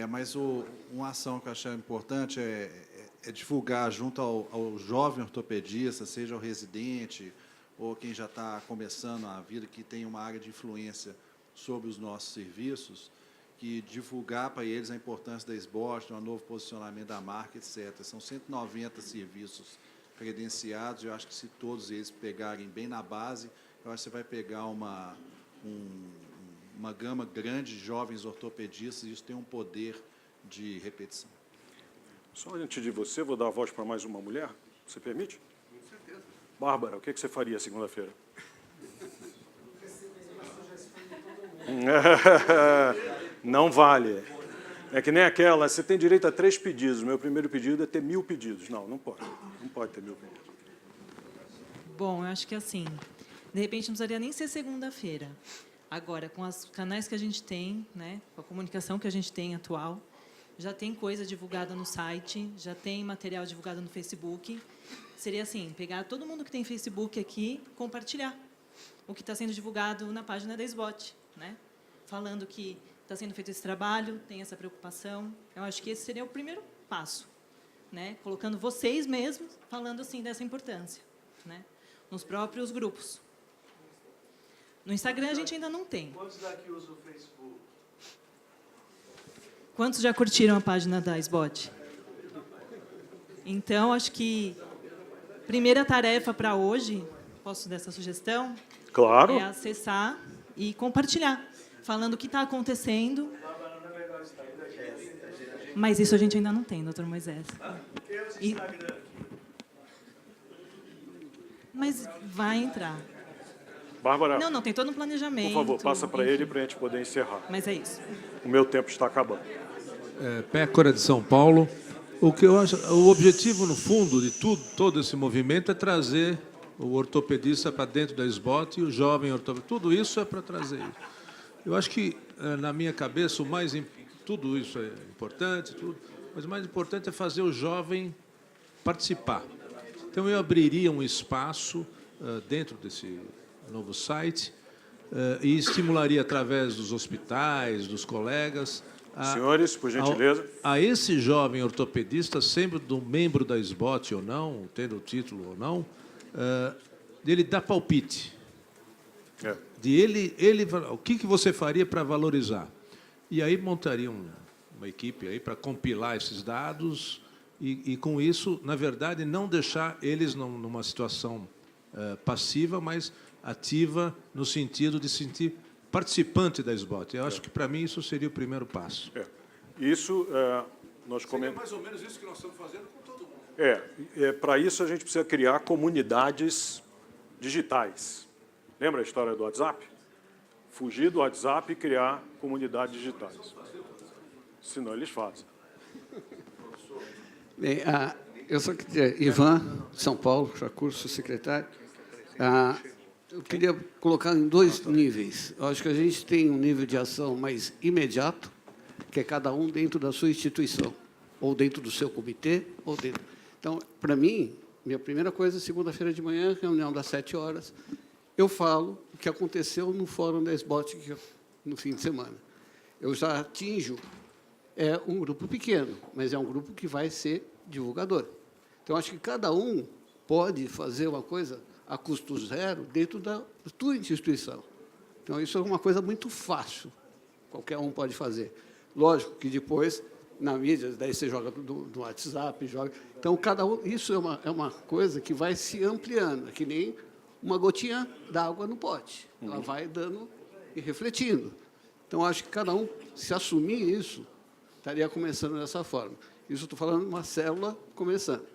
Mas uma ação que eu achei importante é divulgar junto ao jovem ortopedista, seja o residente ou quem já está começando a vida, que tem uma área de influência sobre os nossos serviços, que divulgar para eles a importância da SBOT, um novo posicionamento da marca, etc. São 190 serviços credenciados, eu acho que se todos eles pegarem bem na base, eu acho que você vai pegar uma gama grande de jovens ortopedistas, e isso tem um poder de repetição. Só antes de você, vou dar a voz para mais uma mulher. Você permite? Com certeza. Bárbara, o que você faria segunda-feira? Não vale. É que nem aquela, você tem direito a 3 pedidos. Meu primeiro pedido é ter 1000 pedidos. Não pode. Não pode ter 1000 pedidos. Bom, eu acho que assim, de repente não precisaria nem ser segunda-feira. Agora, com os canais que a gente tem, né, com a comunicação que a gente tem atual, já tem coisa divulgada no site, já tem material divulgado no Facebook. Seria assim, pegar todo mundo que tem Facebook aqui, compartilhar o que está sendo divulgado na página da SBOT, né? falando que está sendo feito esse trabalho, tem essa preocupação. Eu acho que esse seria o primeiro passo, né? Colocando vocês mesmos falando assim dessa importância, né? Nos próprios grupos. No Instagram a gente ainda não tem. Quantos daqui usam o Facebook? Quantos já curtiram a página da SBOT? Então, acho que primeira tarefa para hoje, posso dar essa sugestão? Claro. É acessar e compartilhar, falando o que está acontecendo. Mas isso a gente ainda não tem, doutor Moisés. E... Mas vai entrar. Bárbara, Não, tem todo um planejamento. por favor, passa para enfim. ele para a gente poder encerrar. Mas é isso. O meu tempo está acabando. Pécora de São Paulo. O que eu acho, o objetivo, no fundo, de todo esse movimento é trazer o ortopedista para dentro da SBOT e o jovem ortopedista. Tudo isso é para trazer isso. Eu acho que, na minha cabeça, tudo isso é importante, mas o mais importante é fazer o jovem participar. Então, eu abriria um espaço dentro desse novo site e estimularia, através dos hospitais, dos colegas... Senhores, por gentileza. A esse jovem ortopedista, sempre do membro da SBOT ou não, tendo o título ou não, dele dar palpite. De ele o que você faria para valorizar? E aí montaria uma equipe aí para compilar esses dados e, com isso, na verdade, não deixar eles numa situação passiva, mas ativa no sentido de sentir participante da SBOT. Eu acho que, para mim, isso seria o primeiro passo. Isso, nós comentamos... mais ou menos isso que nós estamos fazendo com todo mundo. Para isso, a gente precisa criar comunidades digitais. Lembra a história do WhatsApp? Fugir do WhatsApp e criar comunidades digitais. Senão, eles fazem. Bem, eu sou Ivan, de São Paulo, já curso secretário. Eu queria colocar em dois níveis. Eu acho que a gente tem um nível de ação mais imediato, que é cada um dentro da sua instituição, ou dentro do seu comitê, ou dentro... Então, para mim, minha primeira coisa, segunda-feira de manhã, reunião das 7 horas, eu falo o que aconteceu no fórum da SBOT no fim de semana. Eu já atinjo um grupo pequeno, mas é um grupo que vai ser divulgador. Então, acho que cada um pode fazer uma coisa a custo zero dentro da tua instituição. Então, isso é uma coisa muito fácil. Qualquer um pode fazer. Lógico que depois, na mídia, daí você joga no WhatsApp, joga... Então, cada um... Isso é uma coisa que vai se ampliando, que nem uma gotinha d'água no pote. Ela vai dando e refletindo. Então, acho que cada um, se assumir isso, estaria começando dessa forma. Isso eu estou falando de uma célula começando.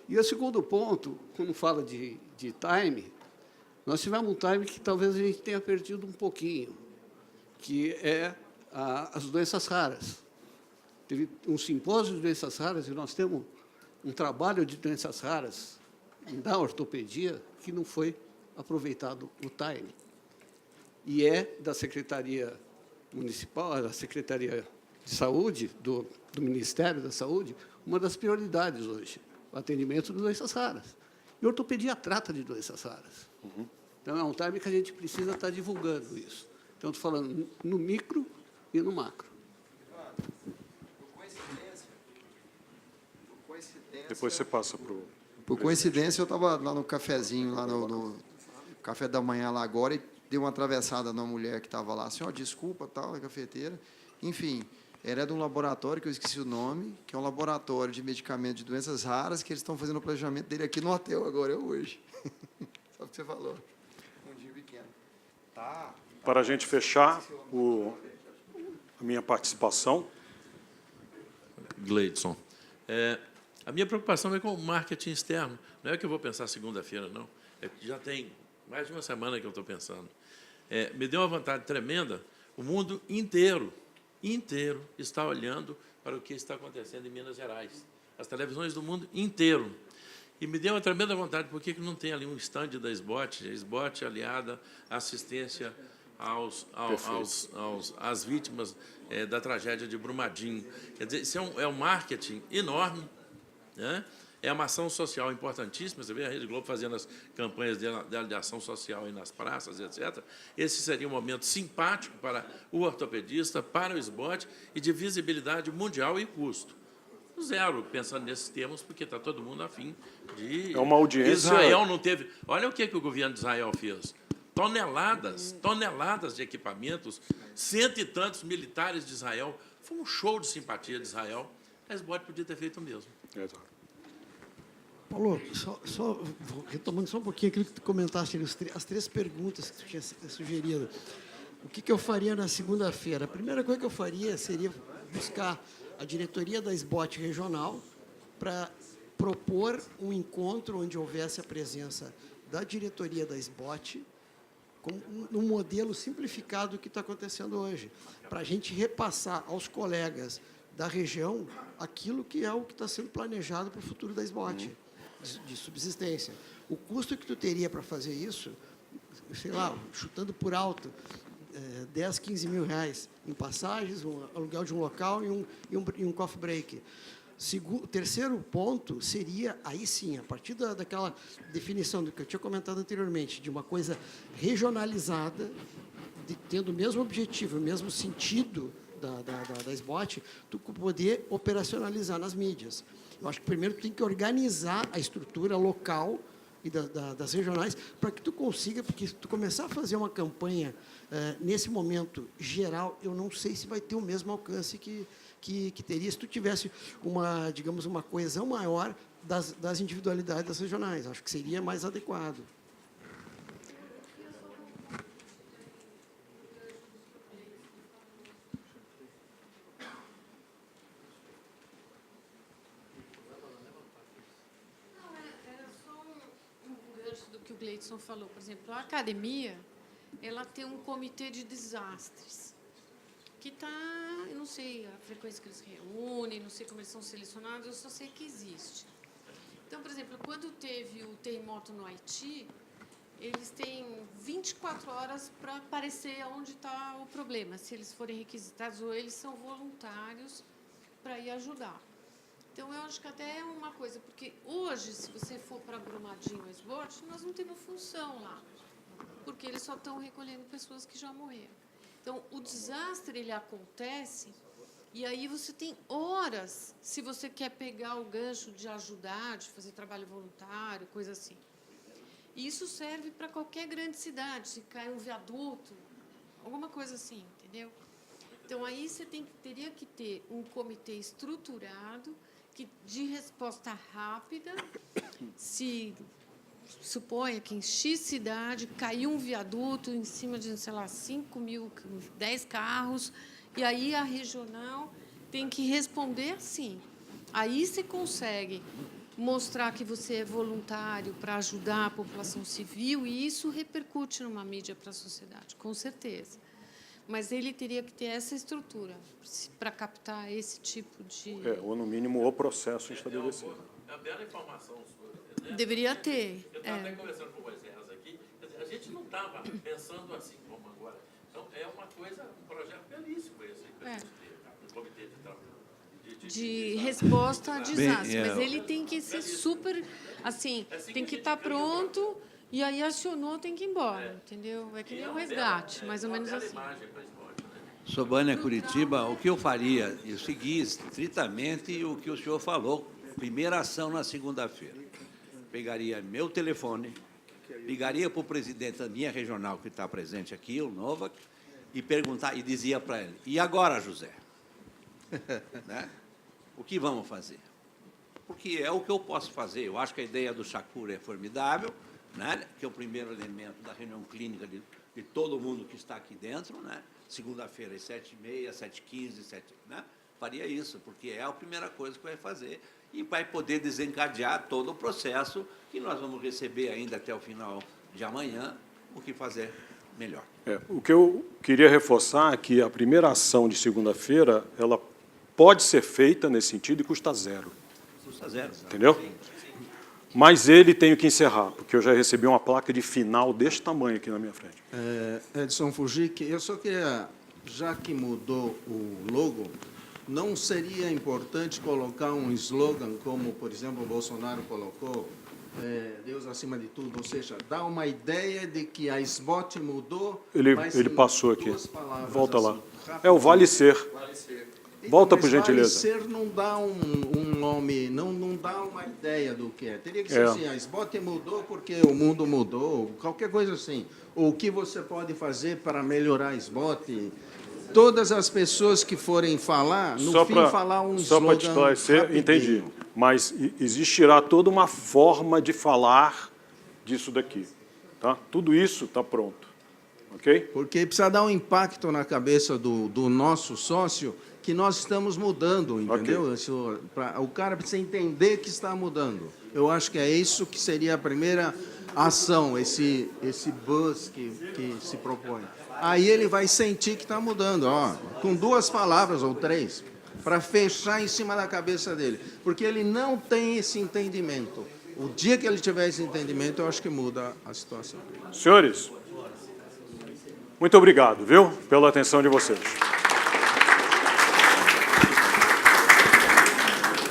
E o segundo ponto, quando fala de time, nós tivemos um time que talvez a gente tenha perdido um pouquinho, que é as doenças raras. Teve um simpósio de doenças raras e nós temos um trabalho de doenças raras da ortopedia que não foi aproveitado o time. E é da Secretaria Municipal, da Secretaria de Saúde, do Ministério da Saúde, uma das prioridades hoje, o atendimento de doenças raras. E a ortopedia trata de doenças raras. Então, é um time que a gente precisa estar divulgando isso. Então, estou falando no micro e no macro. Depois você passa para o... Por coincidência, eu estava lá no cafezinho, lá no café da manhã lá agora, e dei uma atravessada numa mulher que estava lá, assim, ó, desculpa, tal, a cafeteira. Enfim, era de um laboratório, que eu esqueci o nome, que é um laboratório de medicamentos de doenças raras, que eles estão fazendo o planejamento dele aqui no hotel agora, hoje. Só o que você falou. Um dia pequeno. Tá. Para a gente fechar a minha participação. Gleidson. A minha preocupação é com o marketing externo. Não é que eu vou pensar segunda-feira, não. É que já tem mais de uma semana que eu estou pensando. Me deu uma vontade tremenda. O mundo inteiro está olhando para o que está acontecendo em Minas Gerais. As televisões do mundo inteiro. E me deu uma tremenda vontade, por que não tem ali um stand da SBOT, a SBOT aliada à assistência às vítimas da tragédia de Brumadinho. Quer dizer, isso é um marketing enorme, né? é uma ação social importantíssima. Você vê a Rede Globo fazendo as campanhas dela de ação social aí nas praças, etc. Esse seria um momento simpático para o ortopedista, para o SBOT, e de visibilidade mundial e custo. Zero, pensando nesses termos, porque está todo mundo afim de... É uma audiência... Israel não teve... Olha o que o governo de Israel fez. Toneladas de equipamentos, 100 e tantos militares de Israel. Foi um show de simpatia de Israel. A SBOT podia ter feito o mesmo. Paulo, retomando só um pouquinho aquilo que tu comentaste, as 3 perguntas que tu tinha sugerido. O que eu faria na segunda-feira? A primeira coisa que eu faria seria buscar a diretoria da SBOT regional para propor um encontro onde houvesse a presença da diretoria da SBOT, num modelo simplificado do que está acontecendo hoje, para a gente repassar aos colegas da região aquilo que é o que está sendo planejado para o futuro da SBOT, de subsistência. O custo que tu teria para fazer isso, sei lá, chutando por alto, 10, 15 mil reais em passagens, um aluguel de um local e um coffee break. O terceiro ponto seria, aí sim, a partir daquela definição do que eu tinha comentado anteriormente, de uma coisa regionalizada, tendo o mesmo objetivo, o mesmo sentido da SBOT, tu poder operacionalizar nas mídias. Eu acho que primeiro tu tem que organizar a estrutura local e das regionais para que tu consiga, porque se tu começar a fazer uma campanha nesse momento geral, eu não sei se vai ter o mesmo alcance que teria se tu tivesse digamos, uma coesão maior das individualidades das regionais. Acho que seria mais adequado. Era só um gancho do que o Gleidson falou. Por exemplo, a academia, ela tem um comitê de desastres, que está, eu não sei a frequência que eles reúnem, não sei como eles são selecionados, eu só sei que existe. Então, por exemplo, quando teve o terremoto no Haiti, eles têm 24 horas para aparecer onde está o problema, se eles forem requisitados ou eles são voluntários para ir ajudar. Então, eu acho que até é uma coisa, porque hoje, se você for para Brumadinho ou SBOT, nós não temos função lá, porque eles só estão recolhendo pessoas que já morreram. Então, o desastre, ele acontece, e aí você tem horas, se você quer pegar o gancho de ajudar, de fazer trabalho voluntário, coisa assim. E isso serve para qualquer grande cidade, se cai um viaduto, alguma coisa assim, entendeu? Então, aí você teria que ter um comitê estruturado, de resposta rápida, se suponha que em X cidade caiu um viaduto em cima de, sei lá, 5 mil, 10 carros, e aí a regional tem que responder assim. Aí você consegue mostrar que você é voluntário para ajudar a população civil, e isso repercute numa mídia para a sociedade, com certeza. Mas ele teria que ter essa estrutura para captar esse tipo de... ou, no mínimo, o processo estabelecido. É uma bela informação sua. Deveria ter. Eu estava até conversando com o Moisés aqui, a gente não estava pensando assim como agora. Então, é uma coisa, um projeto belíssimo esse, um comitê de trabalho. De resposta a desastre. Mas ele tem que ser super, assim, tem que estar pronto, e aí acionou, tem que ir embora, entendeu? É que nem um resgate, mais ou menos assim. Sou Bânia Curitiba, o que eu faria? Eu segui estritamente o que o senhor falou. Primeira ação na segunda-feira. Pegaria meu telefone, ligaria para o presidente da minha regional, que está presente aqui, o Novak, e dizia para ele, e agora, José? Né? O que vamos fazer? Porque é o que eu posso fazer. Eu acho que a ideia do Chacura é formidável, né? Que é o primeiro elemento da reunião clínica de todo mundo que está aqui dentro, né? Segunda-feira, às 7h30, 7h15, 7h, né? Faria isso, porque é a primeira coisa que vai fazer e vai poder desencadear todo o processo que nós vamos receber ainda até o final de amanhã, o que fazer melhor. O que eu queria reforçar é que a primeira ação de segunda-feira, ela pode ser feita nesse sentido e custa zero. Custa zero. Entendeu? Sim. Mas ele tem que encerrar, porque eu já recebi uma placa de final deste tamanho aqui na minha frente. Edson Fujik, eu só queria, já que mudou o logo, não seria importante colocar um slogan como, por exemplo, o Bolsonaro colocou, Deus acima de tudo, ou seja, dá uma ideia de que a SBOT mudou, mas Ele em passou aqui. duas palavras, Volta lá. assim, É o Vale Ser. Volta, mas por gentileza. Vale Ser não dá um nome, não dá uma ideia do que é. Teria que ser assim, a SBOT mudou porque o mundo mudou, qualquer coisa assim. Ou o que você pode fazer para melhorar a SBOT. Todas as pessoas que forem falar, no fim, falar um só para slogan te esclarecer, rapidinho. entendi. Mas existirá toda uma forma de falar disso daqui. Tá? Tudo isso está pronto. Ok? Porque precisa dar um impacto na cabeça do nosso sócio que nós estamos mudando, entendeu? Isso, o cara precisa entender que está mudando. Eu acho que é isso que seria a primeira ação, esse buzz que se propõe. Aí ele vai sentir que está mudando, ó, com 2 palavras ou 3, para fechar em cima da cabeça dele. Porque ele não tem esse entendimento. O dia que ele tiver esse entendimento, eu acho que muda a situação. Senhores, muito obrigado, viu, pela atenção de vocês.